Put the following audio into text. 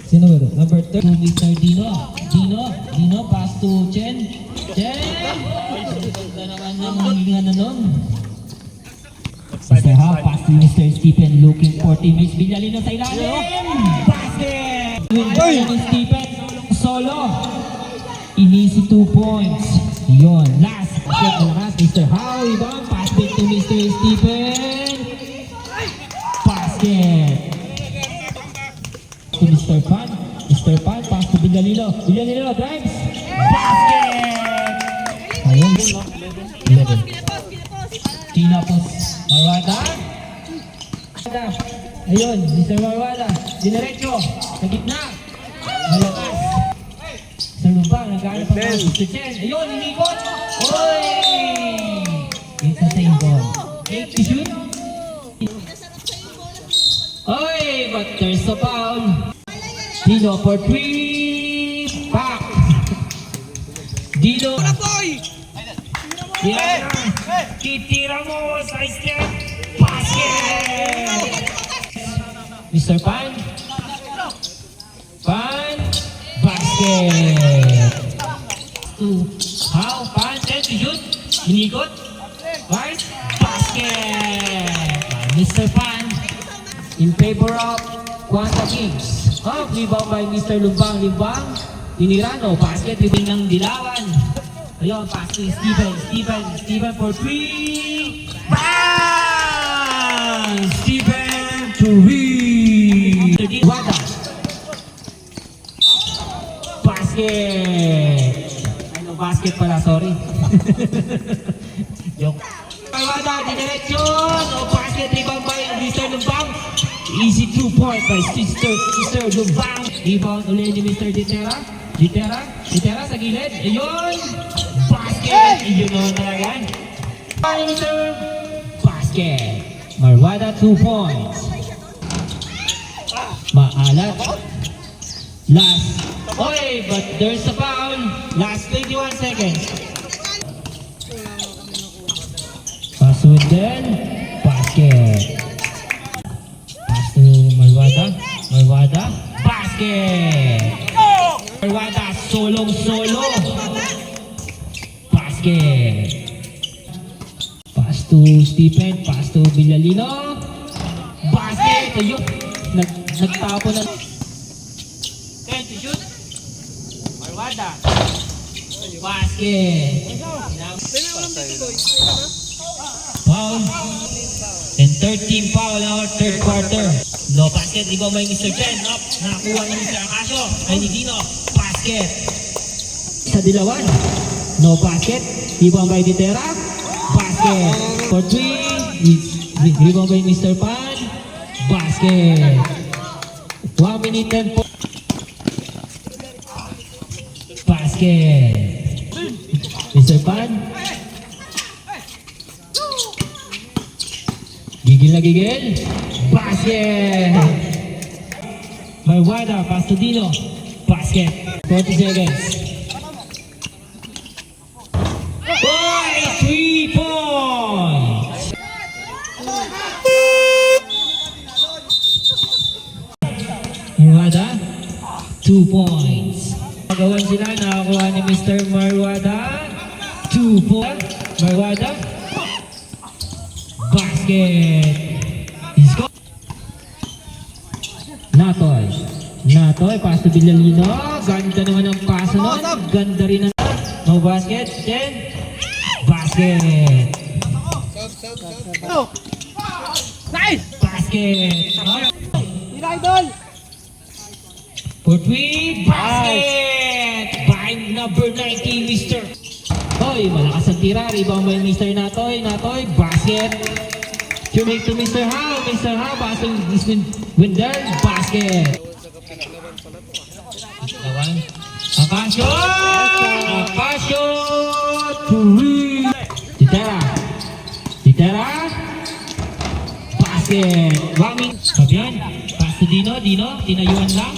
Sino ba ito? Number 3, Mr. Dino. Dino, pass to Chen. Ganda naman ng magiging ano nun. Mr. Howe, pass to Mr. Stephen, looking for teammates. Villalino sa ilalim. Basket! With Stephen, solo. Inisi 2 points. Yun, last. Basket malakas, Mr. Howe. Ibang pass back to Mr. Stephen. Basket. To Mr. Pan. Mr. Pan, pass to Villalino. Villalino drives. Basket! Ayun. 11. Tinapos. Marwada. Ayun, Mr. Marwada. Dinerecho. Sa gitna. Malakas. Sa lupa, nag-aanap ang mga Mr. Chen. Ayun, inikot. Oy! It's a same ball. 8 to shoot. Oy, but there's a foul. Dino for 3. Back. Dino. Yan. Titira mo sa step. Basket. Mr. Pan. Pan. Basket. How? Pan. 10 to shoot. Inikot. Right. Basket. Mr. Pan. In favor of Quanta Kings. Rebound by Mr. Lumbang. Tinirano. Basket. Rebound ng Dilawan. Ayun, pass to Stephen for 3. Bang! Stephen to read. Wada. Basket. Ano, basket pala, sorry. Joke. Wada, diniretsyon. O, basket, rebound by Mr. Lumbang. Easy 2 point by Mr. Lumbang. Rebound ulit ni Mr. Ditera sa gilid. Ayun! Basket! Ayun naman talaga. Basket! Marwada 2 points. Maalat. Last. Oy! But there's a foul. Last 21 seconds. Pass with then. Basket. Pass to Marwada. Basket! Marwada, solo. Basket. Pass to Stephen, pass to Villalino. Basket. Ayun. Nagtapo na. 10 to shoot. Marwada. Basket. Foul. And 13 foul now, third quarter. No basket, di ba may Mr. Chen? Up, nakakuha ni Mr. Acasio. Ay ni Dino, basket. Sa Dilawan, no basket, di ba may Ditera? Basket. For 3, di ba may Mr. Pan? Basket. 1 minute 10 po. Basket. Mr. Pan. Gigil. Basket! Marwada, pass to Dino. Basket. 40 seconds. Boy! 3 points! Marwada, 2 points. Magawan sila, nakakuha ni Mr. Marwada. 2 points. Marwada. Basket. Natoy, pass to Villalino. Ganda naman ang pass nun. Ganda rin ang no basket. Then, basket. Nice! Basket. Idol! For 3, basket. By number 19, Mr. Hoy, malakas ang tira. Rebound by Mr. Natoy, basket. To make to Mr. Howe. Mr. Howe, pass to Mr. Wendell, basket. Acasio! Turi! Ditera! Basket! Wanging! Fabian! Pass to Dino, tinayuan lang.